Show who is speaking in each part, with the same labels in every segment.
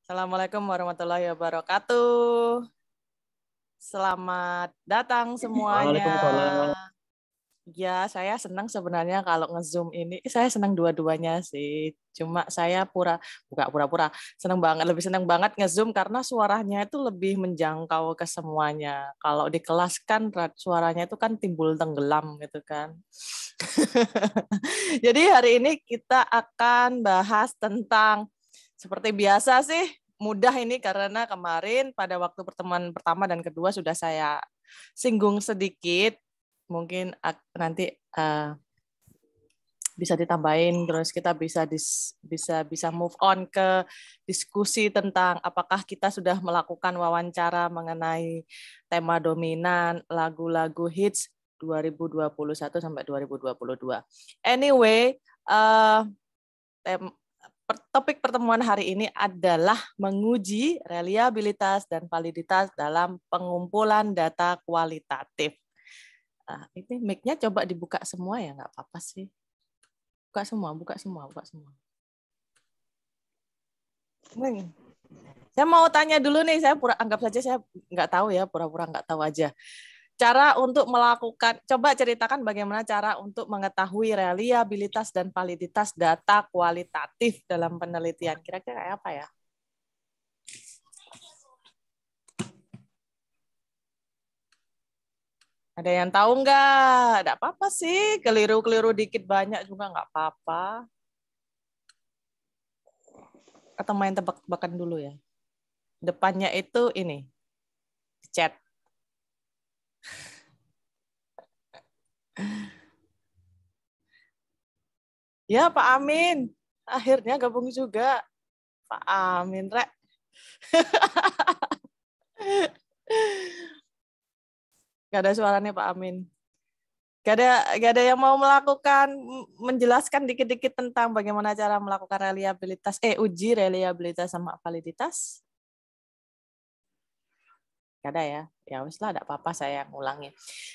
Speaker 1: Assalamualaikum warahmatullahi wabarakatuh. Selamat datang semuanya.
Speaker 2: Waalaikumsalam.
Speaker 1: Ya, saya senang sebenarnya kalau nge-Zoom ini. Saya senang dua-duanya sih. Cuma saya senang banget, lebih senang banget nge-Zoom karena suaranya itu lebih menjangkau ke semuanya. Kalau di kelas kan suaranya itu kan timbul tenggelam gitu kan. Jadi hari ini kita akan bahas tentang seperti biasa sih, mudah ini karena kemarin pada waktu pertemuan pertama dan kedua sudah saya singgung sedikit. Mungkin nanti bisa ditambahin, terus kita bisa move on ke diskusi tentang apakah kita sudah melakukan wawancara mengenai tema dominan lagu-lagu hits 2021 sampai 2022. Anyway, topik pertemuan hari ini adalah menguji reliabilitas dan validitas dalam pengumpulan data kualitatif. Nah, ini mic-nya coba dibuka semua ya, nggak apa-apa sih. Buka semua. Saya mau tanya dulu nih, anggap saja saya nggak tahu ya, pura-pura nggak tahu aja. Cara untuk melakukan, coba ceritakan bagaimana cara untuk mengetahui reliabilitas dan validitas data kualitatif dalam penelitian. Kira-kira kayak apa ya? Ada yang tahu nggak? Nggak apa-apa sih, keliru-keliru dikit banyak juga nggak apa-apa. Atau main tebak-tebakan dulu ya. Depannya itu ini, chat. Ya, Pak Amin. Akhirnya gabung juga. Pak Amin, Rek. Gak ada suaranya Pak Amin. Gak ada yang mau menjelaskan dikit-dikit tentang bagaimana cara melakukan uji reliabilitas sama validitas? Gak ada ya? Ya wis lah, tidak apa-apa saya ngulangi.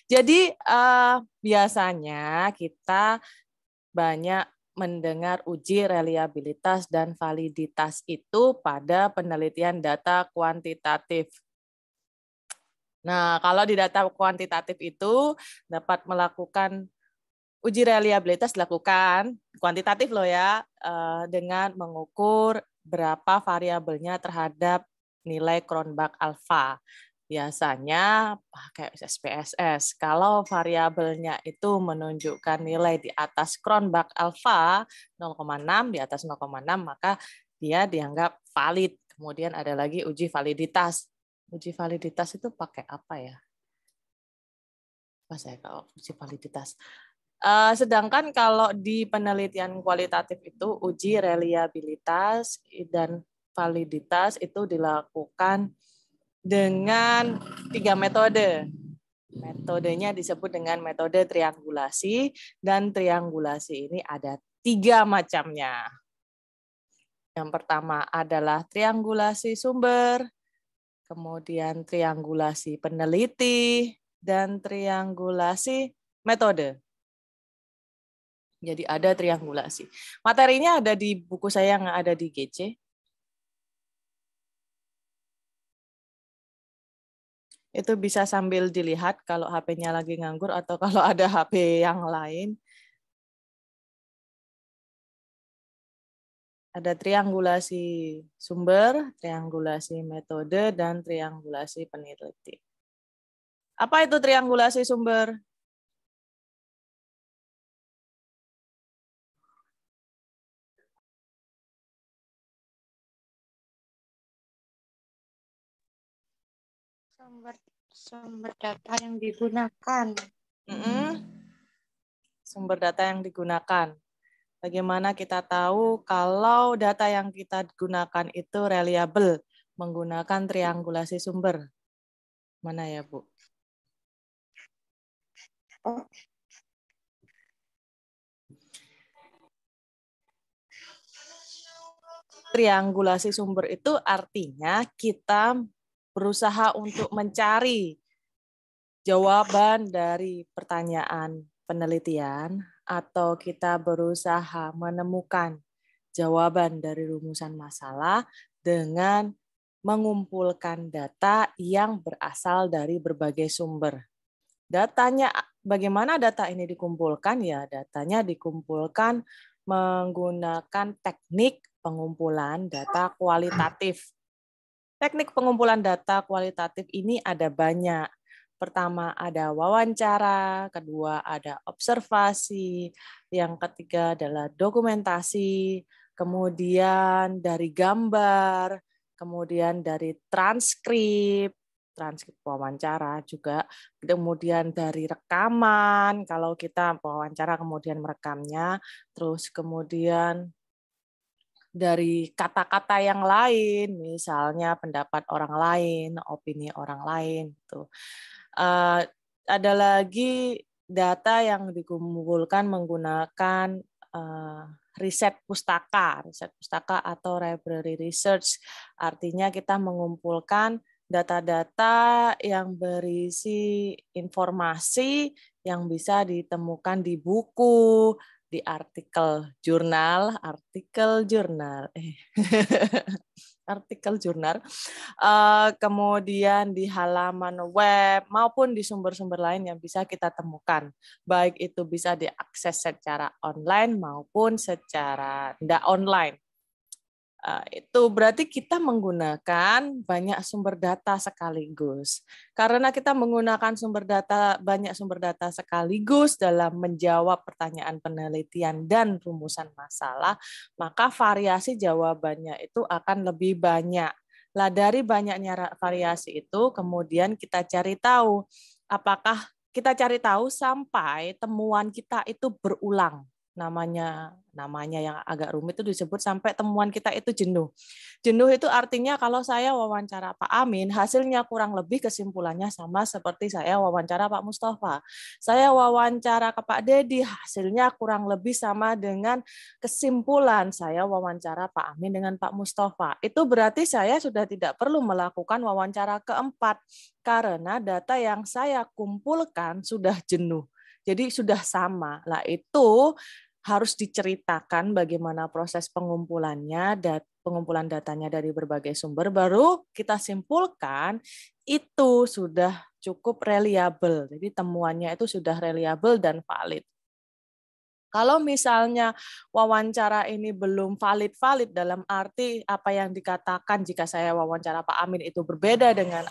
Speaker 1: Jadi biasanya kita banyak mendengar uji reliabilitas dan validitas itu pada penelitian data kuantitatif. Nah, kalau di data kuantitatif itu dapat melakukan uji reliabilitas dilakukan kuantitatif loh ya, dengan mengukur berapa variabelnya terhadap nilai Cronbach alpha. Biasanya pakai SPSS. Kalau variabelnya itu menunjukkan nilai di atas Cronbach alpha 0,6, di atas 0,6 maka dia dianggap valid. Kemudian ada lagi uji validitas. Uji validitas itu pakai apa ya? Apa saya kalau uji validitas? Sedangkan kalau di penelitian kualitatif itu uji reliabilitas dan validitas itu dilakukan dengan 3 metode. Metodenya disebut dengan metode triangulasi, dan triangulasi ini ada 3 macamnya. Yang pertama adalah triangulasi sumber, kemudian triangulasi peneliti, dan triangulasi metode. Jadi ada triangulasi. Materinya ada di buku saya yang ada di GC. Itu bisa sambil dilihat kalau HP-nya lagi nganggur atau kalau ada HP yang lain. Ada triangulasi sumber, triangulasi metode, dan triangulasi peneliti. Apa itu triangulasi sumber?
Speaker 3: Sumber data yang digunakan.
Speaker 1: Sumber data yang digunakan. Bagaimana kita tahu kalau data yang kita gunakan itu reliable menggunakan triangulasi sumber? Mana ya, Bu? Triangulasi sumber itu artinya kita berusaha untuk mencari jawaban dari pertanyaan penelitian atau kita berusaha menemukan jawaban dari rumusan masalah dengan mengumpulkan data yang berasal dari berbagai sumber. Datanya, bagaimana data ini dikumpulkan? Ya, datanya dikumpulkan menggunakan teknik pengumpulan data kualitatif. Teknik pengumpulan data kualitatif ini ada banyak. Pertama ada wawancara, kedua ada observasi, yang ketiga adalah dokumentasi, kemudian dari gambar, kemudian dari transkrip wawancara juga, kemudian dari rekaman, kalau kita wawancara kemudian merekamnya, terus kemudian dari kata-kata yang lain, misalnya pendapat orang lain, opini orang lain. Gitu. Ada lagi data yang dikumpulkan menggunakan riset pustaka atau library research. Artinya kita mengumpulkan data-data yang berisi informasi yang bisa ditemukan di buku, di artikel jurnal, kemudian di halaman web maupun di sumber-sumber lain yang bisa kita temukan, baik itu bisa diakses secara online maupun secara tidak online. Itu berarti kita menggunakan banyak sumber data sekaligus. Karena kita menggunakan banyak sumber data sekaligus dalam menjawab pertanyaan penelitian dan rumusan masalah, maka variasi jawabannya itu akan lebih banyak. Lah dari banyaknya variasi itu, kemudian kita cari tahu sampai temuan kita itu berulang. Namanya yang agak rumit itu disebut sampai temuan kita itu jenuh. Jenuh itu artinya kalau saya wawancara Pak Amin, hasilnya kurang lebih kesimpulannya sama seperti saya wawancara Pak Mustafa. Saya wawancara ke Pak Dedi, hasilnya kurang lebih sama dengan kesimpulan saya wawancara Pak Amin dengan Pak Mustafa. Itu berarti saya sudah tidak perlu melakukan wawancara keempat, karena data yang saya kumpulkan sudah jenuh. Jadi sudah sama. Lah itu harus diceritakan bagaimana proses pengumpulannya, pengumpulan datanya dari berbagai sumber, baru kita simpulkan itu sudah cukup reliable. Jadi temuannya itu sudah reliable dan valid. Kalau misalnya wawancara ini belum valid dalam arti apa yang dikatakan jika saya wawancara Pak Amin itu berbeda dengan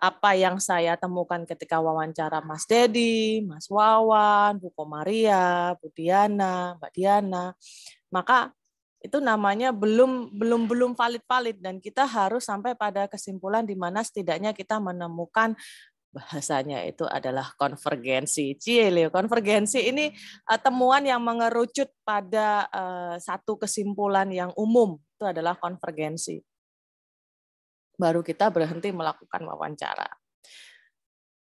Speaker 1: apa yang saya temukan ketika wawancara Mas Dedi, Mas Wawan, Bu Komaria, Bu Diana, Mbak Diana, maka itu namanya belum valid dan kita harus sampai pada kesimpulan di mana setidaknya kita menemukan bahasanya itu adalah konvergensi. Cielio, konvergensi ini temuan yang mengerucut pada satu kesimpulan yang umum, itu adalah konvergensi. Baru kita berhenti melakukan wawancara.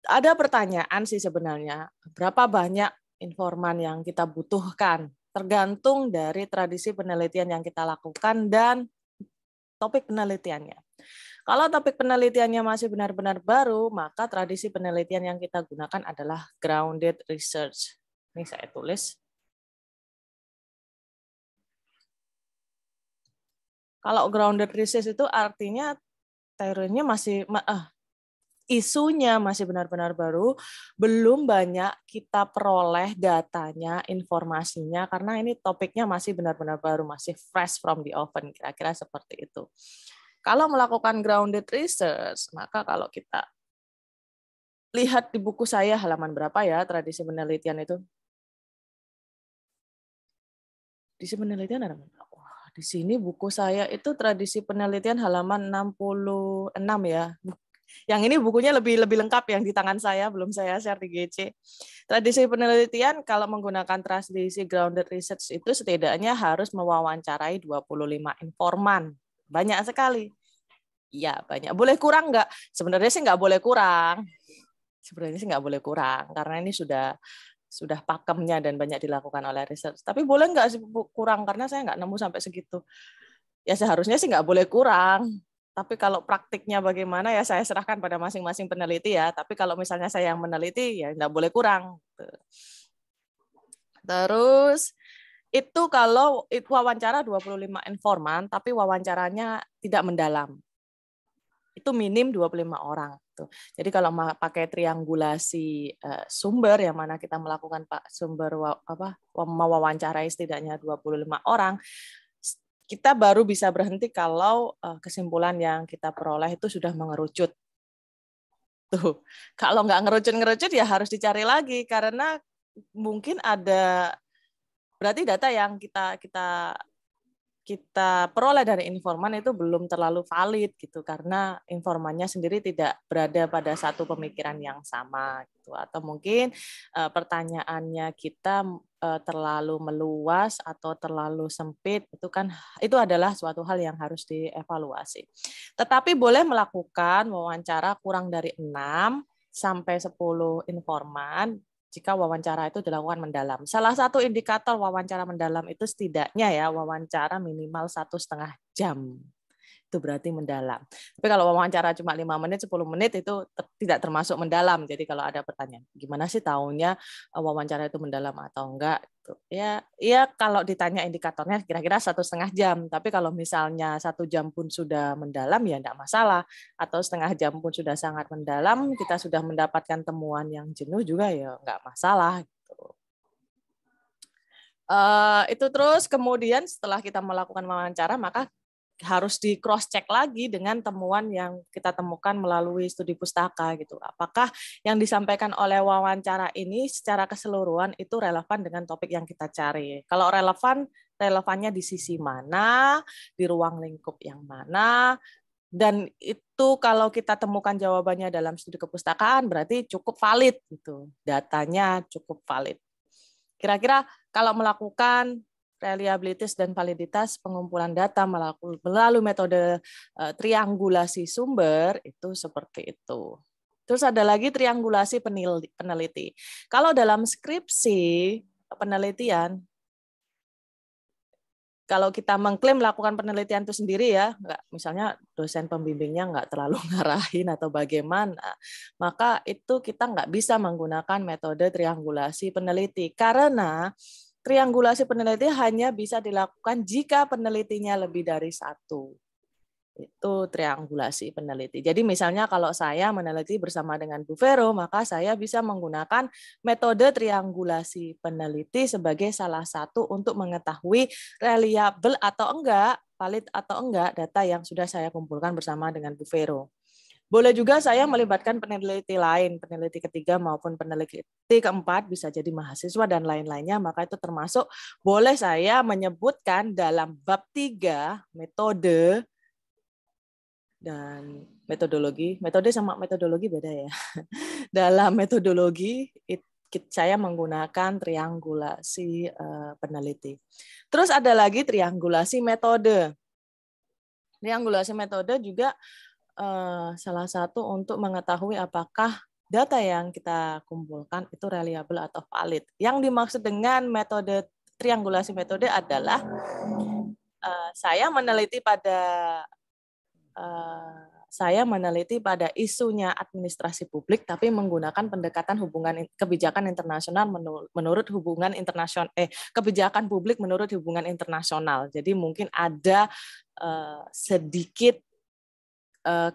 Speaker 1: Ada pertanyaan sih sebenarnya, berapa banyak informan yang kita butuhkan, tergantung dari tradisi penelitian yang kita lakukan dan topik penelitiannya. Kalau topik penelitiannya masih benar-benar baru, maka tradisi penelitian yang kita gunakan adalah grounded research. Ini saya tulis. Kalau grounded research itu artinya teorinya isunya masih benar-benar baru, belum banyak kita peroleh datanya, informasinya, karena ini topiknya masih benar-benar baru, masih fresh from the oven, kira-kira seperti itu. Kalau melakukan grounded research, maka kalau kita lihat di buku saya halaman berapa ya tradisi penelitian itu? Tradisi penelitian ada di sini buku saya itu tradisi penelitian halaman 66 ya. Yang ini bukunya lebih lengkap yang di tangan saya, belum saya share di GC. Tradisi penelitian kalau menggunakan tradisi grounded research itu setidaknya harus mewawancarai 25 informan. Banyak sekali. Iya, banyak. Boleh kurang nggak? Sebenarnya sih nggak boleh kurang. Karena ini sudah pakemnya dan banyak dilakukan oleh research. Tapi boleh nggak sih kurang, karena saya nggak nemu sampai segitu. Ya seharusnya sih nggak boleh kurang. Tapi kalau praktiknya bagaimana ya saya serahkan pada masing-masing peneliti ya. Tapi kalau misalnya saya yang meneliti ya nggak boleh kurang. Terus Itu kalau wawancara 25 informan, tapi wawancaranya tidak mendalam. Itu minim 25 orang. Jadi kalau pakai triangulasi sumber, yang mana kita melakukan sumber mewawancarai setidaknya 25 orang, kita baru bisa berhenti kalau kesimpulan yang kita peroleh itu sudah mengerucut. Tuh, kalau nggak ngerucut-ngerucut ya harus dicari lagi, karena mungkin ada, berarti data yang kita peroleh dari informan itu belum terlalu valid gitu, karena informannya sendiri tidak berada pada satu pemikiran yang sama gitu, atau mungkin pertanyaannya kita terlalu meluas atau terlalu sempit, itu adalah suatu hal yang harus dievaluasi. Tetapi boleh melakukan wawancara kurang dari 6 sampai 10 informan jika wawancara itu dilakukan mendalam. Salah satu indikator wawancara mendalam itu setidaknya ya wawancara minimal 1,5 jam. Itu berarti mendalam. Tapi kalau wawancara cuma 5 menit, 10 menit itu tidak termasuk mendalam. Jadi kalau ada pertanyaan, gimana sih tahunya wawancara itu mendalam atau enggak? Ya kalau ditanya indikatornya kira-kira 1,5 jam. Tapi kalau misalnya 1 jam pun sudah mendalam ya enggak masalah. Atau setengah jam pun sudah sangat mendalam, kita sudah mendapatkan temuan yang jenuh juga ya enggak masalah. Itu terus kemudian setelah kita melakukan wawancara, maka harus di cross check lagi dengan temuan yang kita temukan melalui studi pustaka gitu. Apakah yang disampaikan oleh wawancara ini secara keseluruhan itu relevan dengan topik yang kita cari. Kalau relevannya di sisi mana, di ruang lingkup yang mana, dan itu kalau kita temukan jawabannya dalam studi kepustakaan berarti cukup valid gitu. Datanya cukup valid. Kira-kira kalau melakukan reliabilitas dan validitas pengumpulan data melalui metode triangulasi sumber itu seperti itu. Terus ada lagi triangulasi peneliti. Kalau dalam skripsi penelitian, kalau kita mengklaim melakukan penelitian itu sendiri ya, misalnya dosen pembimbingnya nggak terlalu ngarahin atau bagaimana, maka itu kita nggak bisa menggunakan metode triangulasi peneliti karena triangulasi peneliti hanya bisa dilakukan jika penelitinya lebih dari satu. Itu triangulasi peneliti. Jadi misalnya kalau saya meneliti bersama dengan Bu Vero, maka saya bisa menggunakan metode triangulasi peneliti sebagai salah satu untuk mengetahui reliable atau enggak, valid atau enggak data yang sudah saya kumpulkan bersama dengan Bu Vero. Boleh juga saya melibatkan peneliti lain, peneliti ketiga maupun peneliti keempat, bisa jadi mahasiswa dan lain-lainnya, maka itu termasuk boleh saya menyebutkan dalam bab 3 metode dan metodologi. Metode sama metodologi beda ya. Dalam metodologi saya menggunakan triangulasi peneliti. Terus ada lagi triangulasi metode. Triangulasi metode juga salah satu untuk mengetahui apakah data yang kita kumpulkan itu reliable atau valid. Yang dimaksud dengan metode triangulasi metode adalah saya meneliti pada isunya administrasi publik, tapi menggunakan pendekatan hubungan kebijakan internasional menurut kebijakan publik menurut hubungan internasional. Jadi mungkin ada sedikit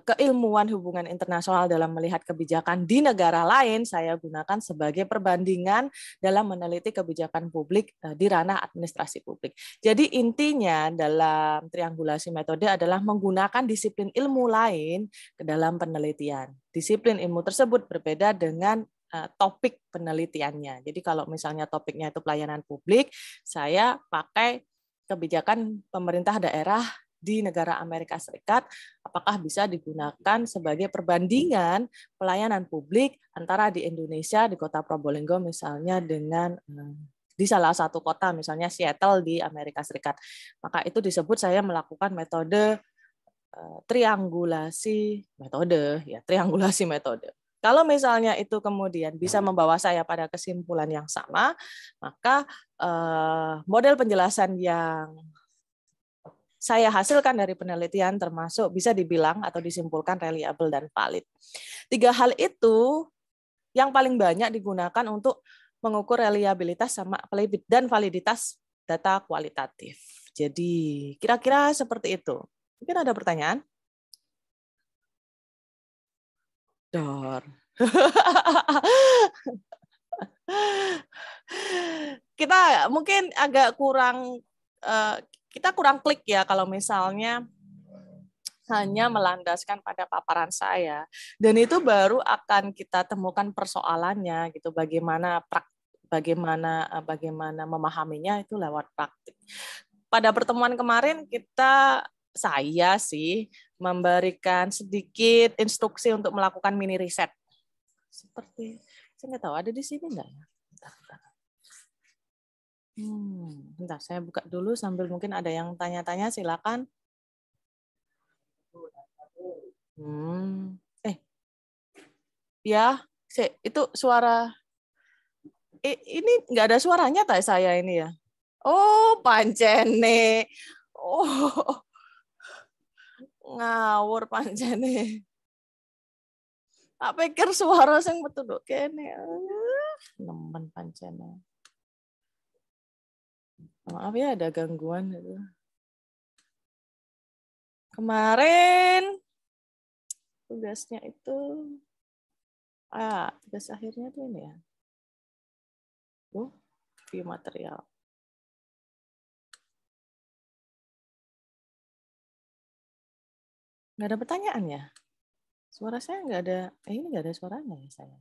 Speaker 1: keilmuan hubungan internasional dalam melihat kebijakan di negara lain saya gunakan sebagai perbandingan dalam meneliti kebijakan publik di ranah administrasi publik. Jadi intinya dalam triangulasi metode adalah menggunakan disiplin ilmu lain ke dalam penelitian. Disiplin ilmu tersebut berbeda dengan topik penelitiannya. Jadi kalau misalnya topiknya itu pelayanan publik, saya pakai kebijakan pemerintah daerah di negara Amerika Serikat, apakah bisa digunakan sebagai perbandingan pelayanan publik antara di Indonesia, di kota Probolinggo misalnya, dengan di salah satu kota, misalnya Seattle di Amerika Serikat. Maka itu disebut saya melakukan metode triangulasi metode. Kalau misalnya itu kemudian bisa membawa saya pada kesimpulan yang sama, maka model penjelasan yang saya hasilkan dari penelitian termasuk bisa dibilang atau disimpulkan reliable dan valid. 3 hal itu yang paling banyak digunakan untuk mengukur reliabilitas dan validitas data kualitatif. Jadi kira-kira seperti itu. Mungkin ada pertanyaan? Dor. Kita mungkin agak kurang, kita kurang klik ya kalau misalnya hanya melandaskan pada paparan saya, dan itu baru akan kita temukan persoalannya gitu, bagaimana memahaminya itu lewat praktik. Pada pertemuan kemarin saya sih memberikan sedikit instruksi untuk melakukan mini riset. Seperti saya nggak tahu ada di sini nggak ya? Bentar, saya buka dulu sambil mungkin ada yang tanya-tanya, silakan. Ya, itu suara. Ini nggak ada suaranya tak saya ini ya? Oh, pancene. Oh, ngawur pancene. Tak pikir suara sing metu nduk kene. Nemen pancene. Maaf ya ada gangguan itu. Kemarin tugasnya itu tugas akhirnya tuh ini ya. View material. Nggak ada pertanyaan ya? Suara saya nggak ada, ini nggak ada suaranya ya saya.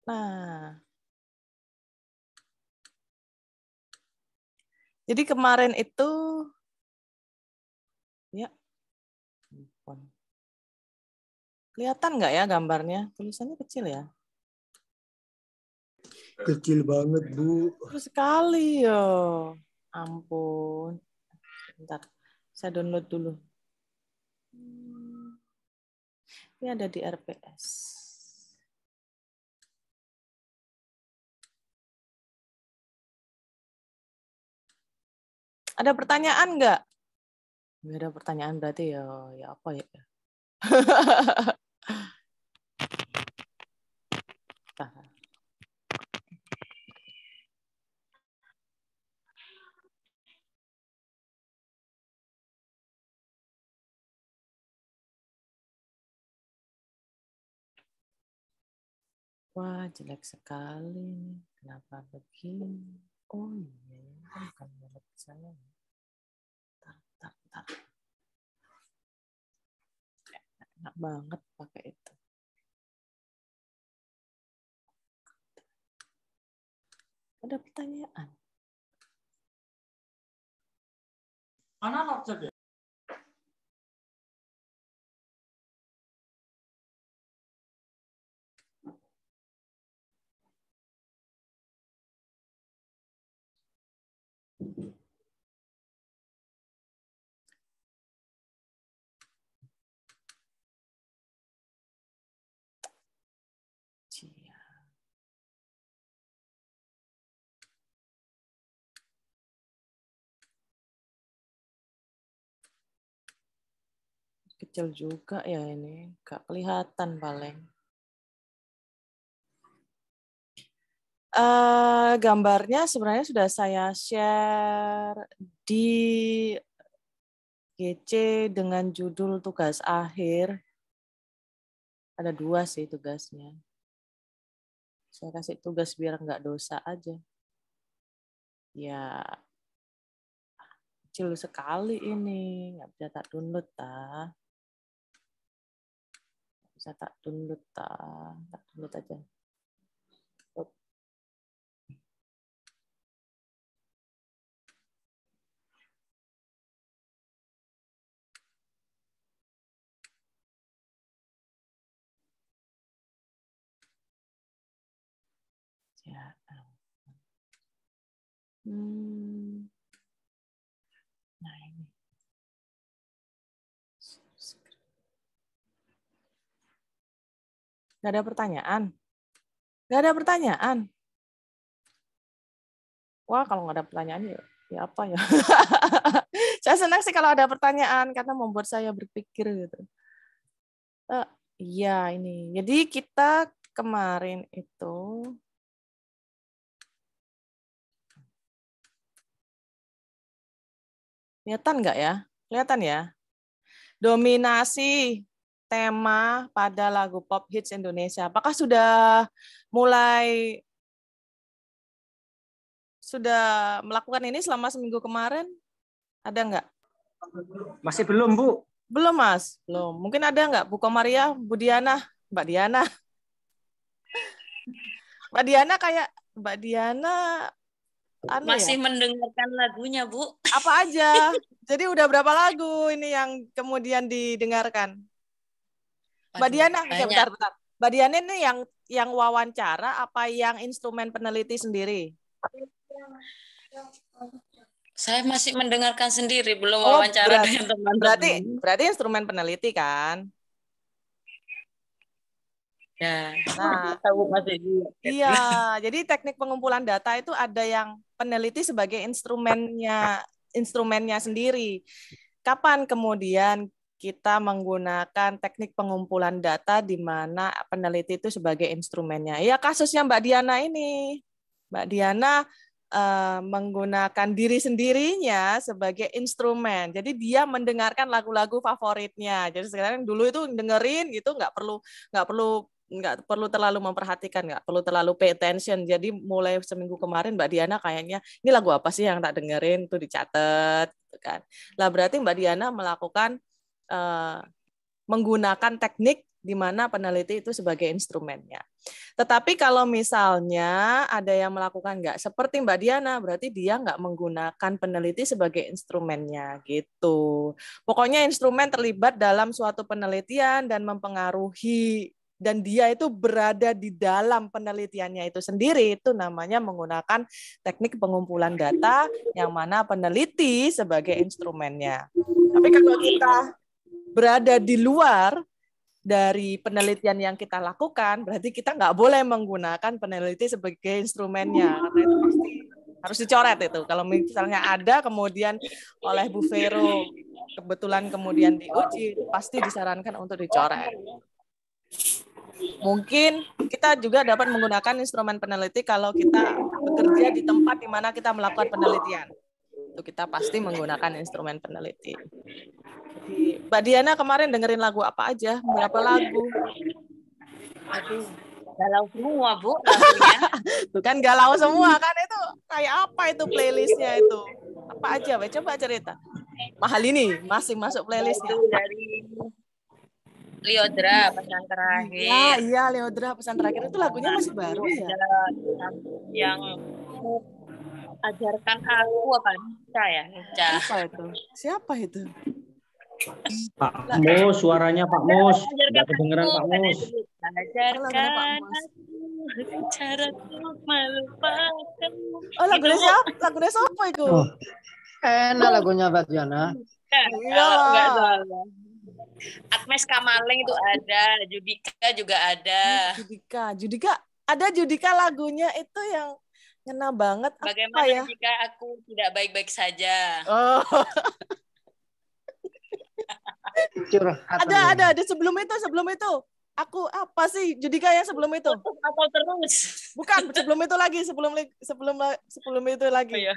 Speaker 1: Nah, jadi kemarin itu, ya, kelihatan nggak ya gambarnya? Tulisannya kecil ya?
Speaker 2: Kecil banget, Bu.
Speaker 1: Kecil sekali ya. Ampun. Bentar, saya download dulu. Ini ada di RPS. Ada pertanyaan nggak? Nggak ada pertanyaan berarti ya apa ya? Wah, jelek sekali. Kenapa begini? Oh iya, bukan milik saya. Bentar. Enak banget pakai itu. Ada pertanyaan?
Speaker 2: Anak-anak saja.
Speaker 1: Kecil juga ya ini, nggak kelihatan paling. Gambarnya sebenarnya sudah saya share di GC dengan judul tugas akhir. Ada 2 sih tugasnya. Saya kasih tugas biar nggak dosa aja. Ya, kecil sekali ini, nggak bisa tak download ta. Bisa tak download ta, tak download aja. Ya. Nah ini. Nggak ada pertanyaan? Nggak ada pertanyaan? Wah, kalau nggak ada pertanyaan ya apa ya? Saya senang sih kalau ada pertanyaan karena membuat saya berpikir gitu. Iya ini. Jadi kita kemarin itu Kelihatan nggak ya? Kelihatan ya? Dominasi tema pada lagu pop hits Indonesia. Apakah sudah melakukan ini selama seminggu kemarin? Ada nggak?
Speaker 2: Masih belum, Bu.
Speaker 1: Belum, Mas. Belum. Mungkin ada nggak? Bu Komaria, Bu Diana, Mbak Diana. Mbak Diana anu
Speaker 4: Masih
Speaker 1: ya?
Speaker 4: mendengarkan lagunya, Bu.
Speaker 1: Apa aja? Jadi udah berapa lagu ini yang kemudian didengarkan? Mbak
Speaker 4: Aduh,
Speaker 1: Diana, ya
Speaker 4: banyak.
Speaker 1: bentar. Mbak Diana ini yang wawancara apa yang instrumen peneliti sendiri?
Speaker 4: Saya masih mendengarkan sendiri, belum
Speaker 1: Oh,
Speaker 4: wawancara dengan teman-teman.
Speaker 1: berarti instrumen peneliti kan?
Speaker 4: Ya,
Speaker 1: Nah,
Speaker 4: tahu Mas Edi.
Speaker 1: iya. Jadi teknik pengumpulan data itu ada yang peneliti sebagai instrumennya sendiri. Kapan kemudian kita menggunakan teknik pengumpulan data di mana peneliti itu sebagai instrumennya? Ya kasusnya Mbak Diana ini. Mbak Diana menggunakan diri sendirinya sebagai instrumen. Jadi dia mendengarkan lagu-lagu favoritnya. Jadi sekarang dulu itu dengerin gitu nggak perlu terlalu memperhatikan, nggak perlu terlalu pay attention. Jadi mulai seminggu kemarin Mbak Diana kayaknya ini lagu apa sih yang tak dengerin, itu dicatat, gitu kan. Lah berarti Mbak Diana melakukan menggunakan teknik di mana peneliti itu sebagai instrumennya. Tetapi kalau misalnya ada yang melakukan nggak seperti Mbak Diana, berarti dia nggak menggunakan peneliti sebagai instrumennya gitu. Pokoknya instrumen terlibat dalam suatu penelitian dan mempengaruhi dan dia itu berada di dalam penelitiannya itu sendiri, itu namanya menggunakan teknik pengumpulan data yang mana peneliti sebagai instrumennya. Tapi kalau kita berada di luar dari penelitian yang kita lakukan, berarti kita nggak boleh menggunakan peneliti sebagai instrumennya, karena itu pasti harus dicoret itu. Kalau misalnya ada kemudian oleh Bu Vero kebetulan kemudian diuji, pasti disarankan untuk dicoret. Mungkin kita juga dapat menggunakan instrumen peneliti kalau kita bekerja di tempat di mana kita melakukan penelitian. Itu kita pasti menggunakan instrumen peneliti. Jadi, Mbak Diana kemarin dengerin lagu apa aja? Berapa lagu?
Speaker 4: Aduh, galau semua, Bu, lagunya.
Speaker 1: Tuh kan galau semua kan, itu kayak apa itu playlistnya itu? Apa aja? Coba cerita. Mahal ini masih masuk playlistnya.
Speaker 4: Itu dari Lyodra, pesan terakhir.
Speaker 1: Iya, Lyodra pesan terakhir itu lagunya masih baru ya.
Speaker 4: Ada yang ajarkan aku apa? Nica ya, Nica.
Speaker 1: Siapa itu?
Speaker 2: Pak Mus, suaranya Pak Mus. Nggak kedengeran Pak Mus.
Speaker 4: Ajarkan aku cara untuk melupakan.
Speaker 1: Oh, lagunya siapa? Lagunya siapa itu?
Speaker 5: Oh, enak lagunya Mbak Diana.
Speaker 4: Enggak salah. Agnes Kamaling itu ada, Judika juga ada.
Speaker 1: Judika lagunya itu yang ngena banget.
Speaker 4: Bagaimana
Speaker 1: apa ya?
Speaker 4: jika aku tidak baik-baik saja?
Speaker 1: Oh. ada sebelum itu. Aku apa sih Judika yang sebelum itu?
Speaker 4: Atau terus?
Speaker 1: Bukan, sebelum itu lagi, sebelum itu lagi.
Speaker 4: Oh, iya.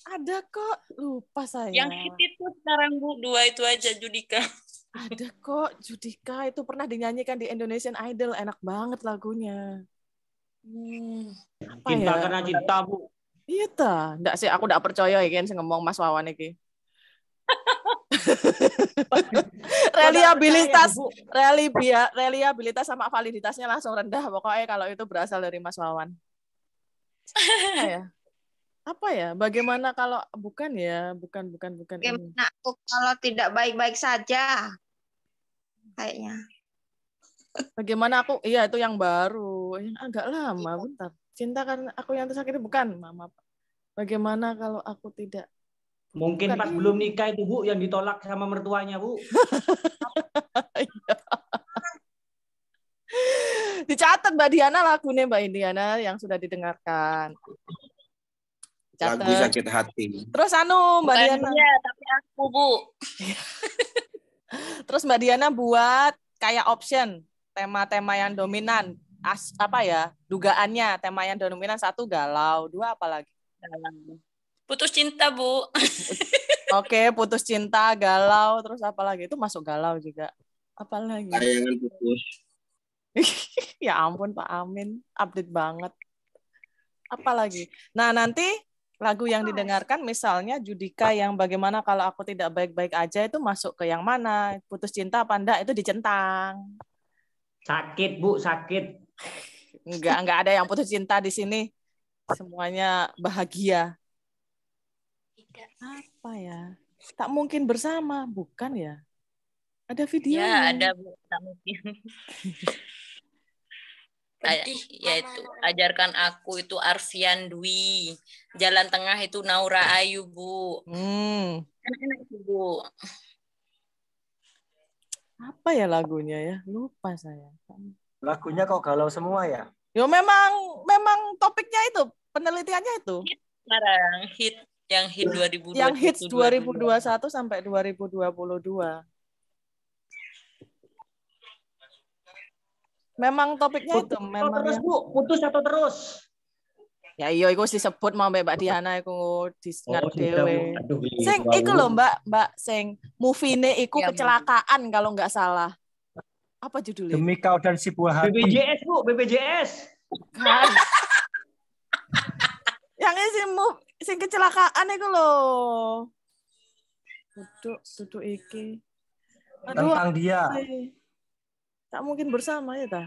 Speaker 1: Ada kok, lupa saya.
Speaker 4: Yang hit itu sekarang Bu, 2 itu aja Judika.
Speaker 1: Ada kok, Judika itu pernah dinyanyikan di Indonesian Idol, enak banget lagunya.
Speaker 2: Cinta karena cinta, Bu.
Speaker 1: Iya ta, enggak sih, aku enggak percaya ya kan ngomong Mas Wawan iki. reliabilitas sama validitasnya langsung rendah pokoknya kalau itu berasal dari Mas Wawan. Apa ya? Bagaimana kalau bukan
Speaker 3: Bagaimana
Speaker 1: ini.
Speaker 3: aku kalau tidak baik-baik saja? Kayaknya.
Speaker 1: Bagaimana aku? Iya, itu yang baru, yang agak lama, bentar. Cinta karena aku yang tersakiti bukan, Mama. Bagaimana kalau aku tidak?
Speaker 2: Mungkin pas belum nikah itu Bu yang ditolak sama mertuanya, Bu.
Speaker 1: Dicatat Mbak Diana lagunya Mbak Indiana yang sudah didengarkan.
Speaker 6: Lagu sakit hati.
Speaker 1: Terus Mbak Diana.
Speaker 4: Iya, tapi aku Bu.
Speaker 1: Terus Mbak Diana buat kayak option tema-tema yang dominan. Dugaannya tema yang dominan 1 galau, 2 apa lagi?
Speaker 4: Putus cinta Bu.
Speaker 1: Oke, putus cinta, galau, terus apa lagi? Itu masuk galau juga. Apa lagi?
Speaker 6: Layangan putus.
Speaker 1: Ya ampun Pak Amin, update banget. Apa lagi? Nah, nanti lagu yang didengarkan misalnya Judika yang bagaimana kalau aku tidak baik-baik aja itu masuk ke yang mana? Putus cinta apa enggak? Itu dicentang.
Speaker 2: Sakit, Bu, sakit.
Speaker 1: Enggak ada yang putus cinta di sini. Semuanya bahagia. Apa ya? Tak mungkin bersama, bukan ya? Ada videonya.
Speaker 4: Ya, ada Bu, tak mungkin. Ya itu, ajarkan aku itu Arfian Dwi. Jalan Tengah itu Naura Ayu, Bu. Enak-enak itu, Bu.
Speaker 1: Apa ya lagunya ya? Lupa saya.
Speaker 7: Lagunya kok galau semua ya?
Speaker 1: Yo memang topiknya itu, penelitiannya itu.
Speaker 4: Sekarang yang hit 2021.
Speaker 1: Yang hits 2021 sampai 2022. Memang topiknya itu memang
Speaker 2: terus, Bu, putus atau terus?
Speaker 1: Ya iya iku disebut mau Mbak Diana iku disngat dhewe.
Speaker 2: Aduh,
Speaker 1: Sing iku lho Mbak sing movie-ne iku
Speaker 4: Ya,
Speaker 1: kecelakaan kalau nggak salah. Apa judulnya?
Speaker 7: Demi kau dan si buah hati.
Speaker 2: BPJS, Bu, BPJS.
Speaker 1: Kan. Yang sing kecelakaan iku lho. Duduk iki. Aduh,
Speaker 7: Tentang dia.
Speaker 1: Tak mungkin bersama ya ta?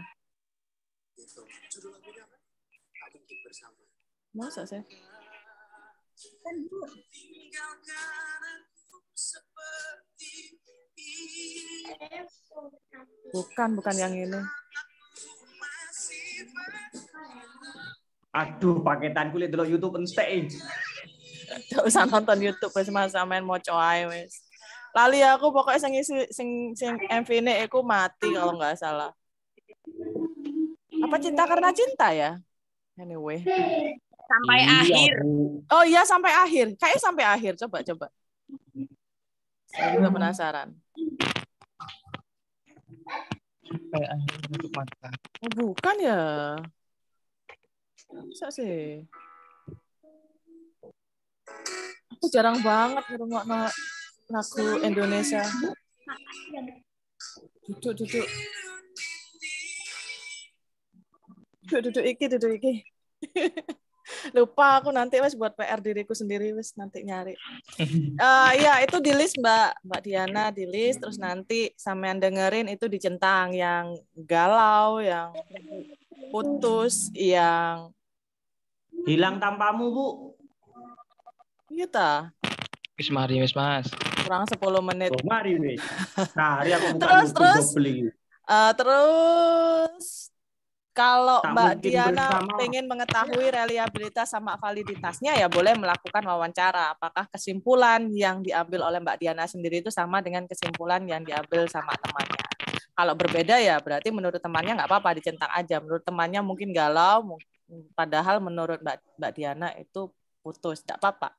Speaker 1: Masa sih? Bukan yang ini.
Speaker 2: Aduh, paketan kulit dulu YouTube entek.
Speaker 1: Gak usah nonton YouTube wis Mas sampean moco ae wis. Lali aku pokoknya sing MV ini aku mati kalau nggak salah. Apa Cinta Karena Cinta ya? Anyway.
Speaker 4: Sampai akhir.
Speaker 1: Oh iya sampai akhir. Kayaknya sampai akhir. Coba. Saya juga penasaran.
Speaker 8: Sampai akhir menutup mata.
Speaker 1: Oh, bukan ya? Bisa sih. Aku jarang banget ngerungokno lagu Indonesia. Duduk iki. Lupa aku nanti wes buat PR diriku sendiri wes nanti nyari. Ya itu di list Mbak Diana di list terus nanti sampean dengerin itu dicentang yang galau, yang putus, yang
Speaker 2: Hilang tanpamu, Bu.
Speaker 1: iya ta.
Speaker 8: Wis mari wis Mas.
Speaker 1: Kurang 10 menit.
Speaker 2: Oh, mari wis. Nah, hari aku buka
Speaker 1: Terus,
Speaker 2: YouTube
Speaker 1: terus.
Speaker 2: beli.
Speaker 1: Terus kalau
Speaker 2: Tak
Speaker 1: Mbak
Speaker 2: mungkin
Speaker 1: Diana
Speaker 2: bersama.
Speaker 1: ingin mengetahui reliabilitas sama validitasnya ya boleh melakukan wawancara. Apakah kesimpulan yang diambil oleh Mbak Diana sendiri itu sama dengan kesimpulan yang diambil sama temannya. Kalau berbeda ya berarti menurut temannya nggak apa-apa dicentang aja. Menurut temannya mungkin galau, padahal menurut Mbak Diana itu putus, tidak apa-apa.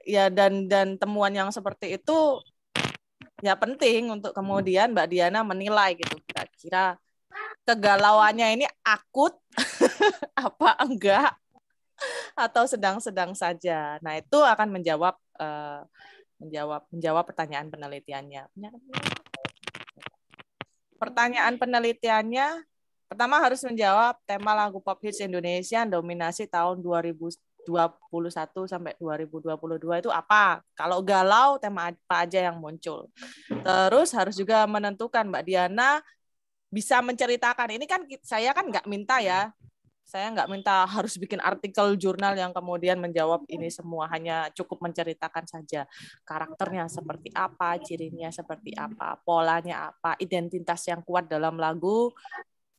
Speaker 1: Ya dan temuan yang seperti itu ya penting untuk kemudian Mbak Diana menilai gitu kira-kira kegalauannya ini akut apa enggak atau sedang-sedang saja. Nah, itu akan menjawab pertanyaan penelitiannya. Pertanyaan penelitiannya pertama harus menjawab tema lagu pop hits Indonesia dominasi tahun 2021 sampai 2022 itu apa? Kalau galau tema apa aja yang muncul. Terus harus juga menentukan Mbak Diana bisa menceritakan. Ini kan saya kan nggak minta ya. Saya nggak minta harus bikin artikel jurnal yang kemudian menjawab ini semua. Hanya cukup menceritakan saja. Karakternya seperti apa, cirinya seperti apa, polanya apa, identitas yang kuat dalam lagu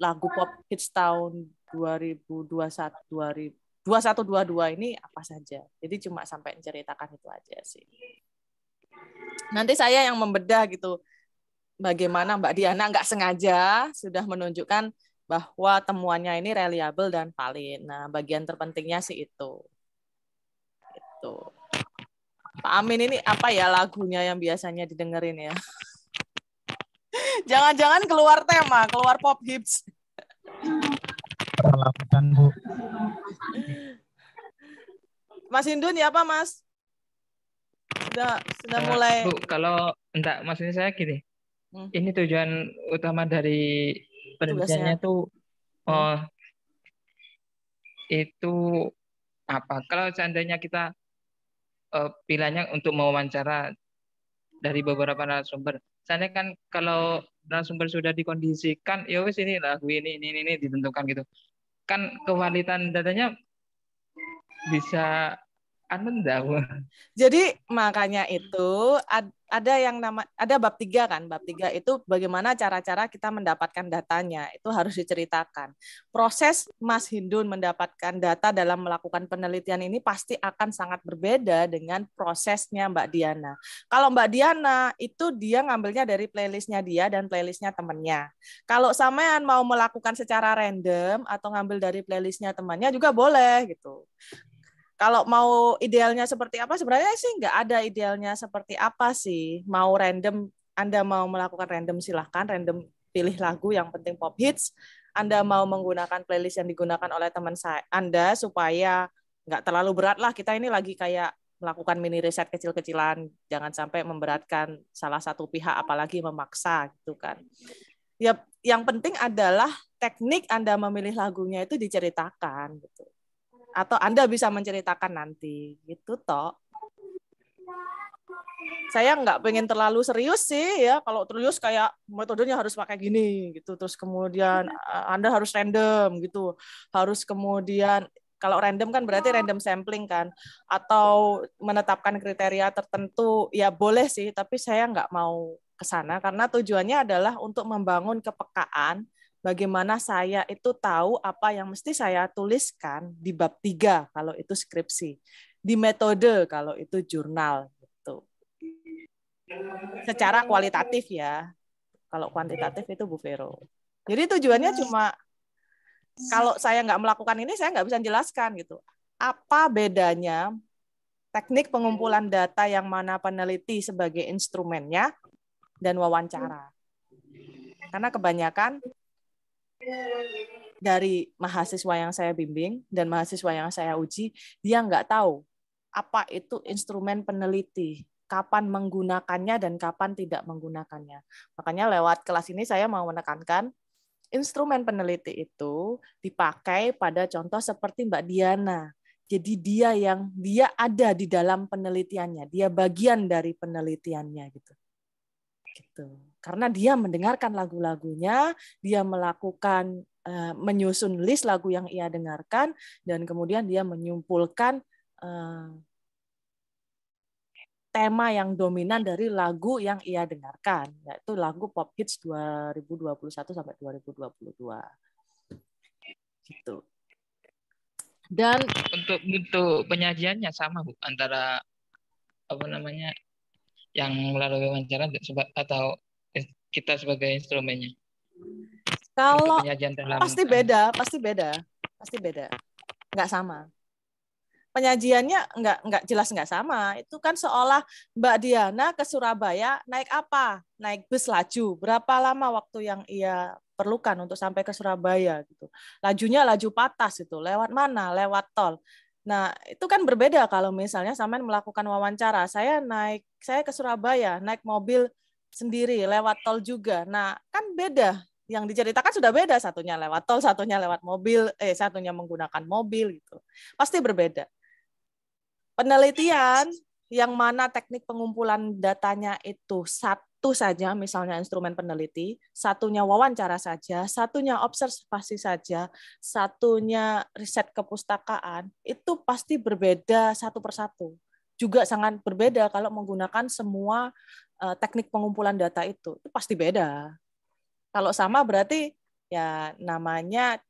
Speaker 1: pop hits tahun 2021-2022 ini apa saja. Jadi cuma sampai menceritakan itu aja sih. Nanti saya yang membedah gitu. Bagaimana Mbak Diana nggak sengaja sudah menunjukkan bahwa temuannya ini reliable dan valid. Nah, bagian terpentingnya sih itu. Itu. Pak Amin ini apa ya lagunya yang biasanya didengerin ya? Jangan-jangan keluar tema, keluar pop hits.
Speaker 8: Perlakukan Bu.
Speaker 1: Mas Hindun ya apa Mas? sudah mulai.
Speaker 8: Bu, kalau enggak, maksudnya saya gini. Ini tujuan utama dari penelitiannya tuh itu apa? Kalau seandainya kita pilihannya untuk mewawancara dari beberapa narasumber, seandainya kan kalau narasumber sudah dikondisikan, ya wes ini lagu ini ditentukan gitu. Kan kevalitan datanya bisa
Speaker 1: Jadi makanya itu ada bab 3 kan. Bab 3 itu bagaimana cara-cara kita mendapatkan datanya. Itu harus diceritakan. Proses Mas Hindun mendapatkan data dalam melakukan penelitian ini pasti akan sangat berbeda dengan prosesnya Mbak Diana. Kalau Mbak Diana itu dia ngambilnya dari playlistnya dia dan playlistnya temannya. Kalau sampean mau melakukan secara random atau ngambil dari playlistnya temannya juga boleh gitu. Kalau mau idealnya seperti apa, sebenarnya sih nggak ada idealnya seperti apa sih. Mau random, Anda mau melakukan random silahkan, random pilih lagu yang penting pop hits. Anda mau menggunakan playlist yang digunakan oleh teman Anda supaya nggak terlalu berat lah. Kita ini lagi kayak melakukan mini riset kecil-kecilan, jangan sampai memberatkan salah satu pihak, apalagi memaksa gitu kan. Ya, yang penting adalah teknik Anda memilih lagunya itu diceritakan gitu. Atau Anda bisa menceritakan nanti gitu toh. Saya nggak pengen terlalu serius sih ya, kalau serius kayak metodenya harus pakai gini gitu, terus kemudian Anda harus random gitu, harus kemudian kalau random kan berarti random sampling kan, atau menetapkan kriteria tertentu ya boleh sih, tapi saya nggak mau ke sana karena tujuannya adalah untuk membangun kepekaan. Bagaimana saya itu tahu apa yang mesti saya tuliskan di bab 3 kalau itu skripsi, di metode kalau itu jurnal gitu. Secara kualitatif ya. Kalau kuantitatif itu Bu Vero. Jadi tujuannya cuma kalau saya nggak melakukan ini saya nggak bisa jelaskan gitu. Apa bedanya teknik pengumpulan data yang mana peneliti sebagai instrumennya dan wawancara. Karena kebanyakan dari mahasiswa yang saya bimbing dan mahasiswa yang saya uji, dia nggak tahu apa itu instrumen peneliti, kapan menggunakannya dan kapan tidak menggunakannya. Makanya lewat kelas ini saya mau menekankan, instrumen peneliti itu dipakai pada contoh seperti Mbak Diana. Jadi dia ada di dalam penelitiannya, dia bagian dari penelitiannya gitu. Karena dia mendengarkan lagu-lagunya, dia melakukan menyusun list lagu yang ia dengarkan, dan kemudian dia menyimpulkan tema yang dominan dari lagu yang ia dengarkan, yaitu lagu pop hits 2021 sampai 2022. Gitu. Dan
Speaker 8: untuk penyajiannya sama Bu, antara apa namanya yang melalui wawancara atau kita sebagai instrumennya.
Speaker 1: Kalau pasti beda, nggak sama. Penyajiannya nggak jelas nggak sama. Itu kan seolah Mbak Diana ke Surabaya naik apa? Naik bus laju. Berapa lama waktu yang ia perlukan untuk sampai ke Surabaya gitu. Lajunya laju patas itu. Lewat mana? Lewat tol. Nah, itu kan berbeda kalau misalnya sampean melakukan wawancara. Saya ke Surabaya, naik mobil sendiri, lewat tol juga. Nah, kan beda. Yang diceritakan sudah beda, satunya lewat tol, satunya lewat mobil, satunya menggunakan mobil gitu. Pasti berbeda. Penelitian yang mana teknik pengumpulan datanya itu satu saja, misalnya instrumen peneliti, satunya wawancara saja, satunya observasi saja, satunya riset kepustakaan, itu pasti berbeda satu persatu. Juga sangat berbeda kalau menggunakan semua teknik pengumpulan data itu pasti beda. Kalau sama berarti ya namanya,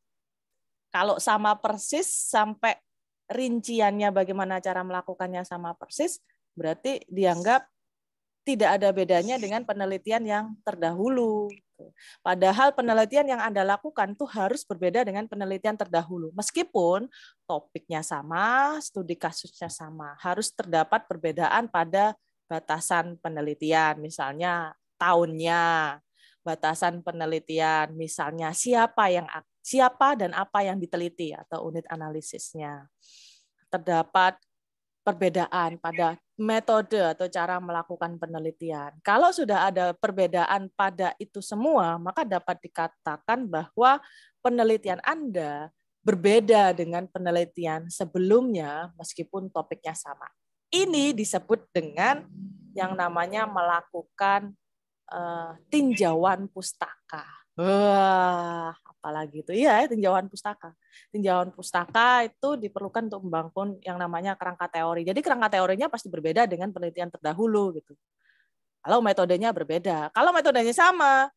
Speaker 1: kalau sama persis sampai rinciannya bagaimana cara melakukannya sama persis, berarti dianggap tidak ada bedanya dengan penelitian yang terdahulu. Padahal penelitian yang Anda lakukan tuh harus berbeda dengan penelitian terdahulu. Meskipun topiknya sama, studi kasusnya sama, harus terdapat perbedaan pada batasan penelitian, misalnya tahunnya, batasan penelitian, misalnya siapa dan apa yang diteliti atau unit analisisnya. Terdapat perbedaan pada metode atau cara melakukan penelitian. Kalau sudah ada perbedaan pada itu semua, maka dapat dikatakan bahwa penelitian Anda berbeda dengan penelitian sebelumnya meskipun topiknya sama. Ini disebut dengan yang namanya melakukan tinjauan pustaka. Wah, apalagi itu. Iya, tinjauan pustaka. Tinjauan pustaka itu diperlukan untuk membangun yang namanya kerangka teori. Jadi kerangka teorinya pasti berbeda dengan penelitian terdahulu gitu. Kalau metodenya berbeda. Kalau metodenya sama,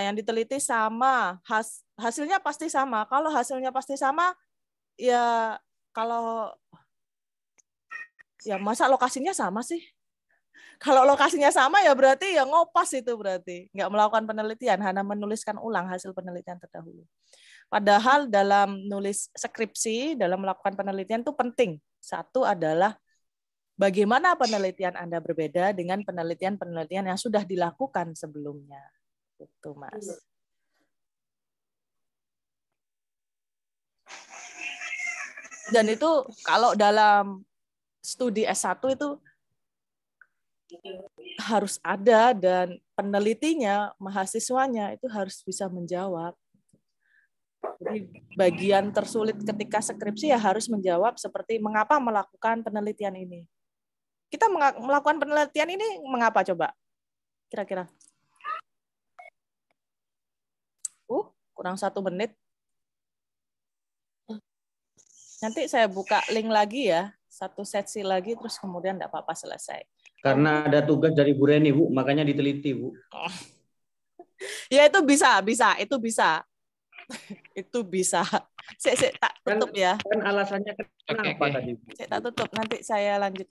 Speaker 1: yang diteliti sama, hasilnya pasti sama. Kalau hasilnya pasti sama, ya kalau ya masa lokasinya sama sih? Kalau lokasinya sama ya berarti ya ngopas itu berarti. Nggak melakukan penelitian, hanya menuliskan ulang hasil penelitian terdahulu. Padahal dalam nulis skripsi, dalam melakukan penelitian itu penting. Satu adalah bagaimana penelitian Anda berbeda dengan penelitian-penelitian yang sudah dilakukan sebelumnya. Itu, Mas. Dan itu kalau dalam studi S1 itu harus ada dan penelitinya, mahasiswanya itu harus bisa menjawab. Jadi bagian tersulit ketika skripsi ya harus menjawab seperti mengapa melakukan penelitian ini. Kita melakukan penelitian ini mengapa coba? Kira-kira? Kurang 1 menit. Nanti saya buka link lagi ya, 1 sesi lagi terus kemudian enggak apa-apa selesai.
Speaker 2: Karena ada tugas dari Bu Reni, Bu, makanya diteliti, Bu.
Speaker 1: Ya itu bisa, itu bisa. Itu bisa. Saya tak tutup ya.
Speaker 2: Kan alasannya kenapa tadi?
Speaker 1: Saya tak tutup, nanti saya lanjut.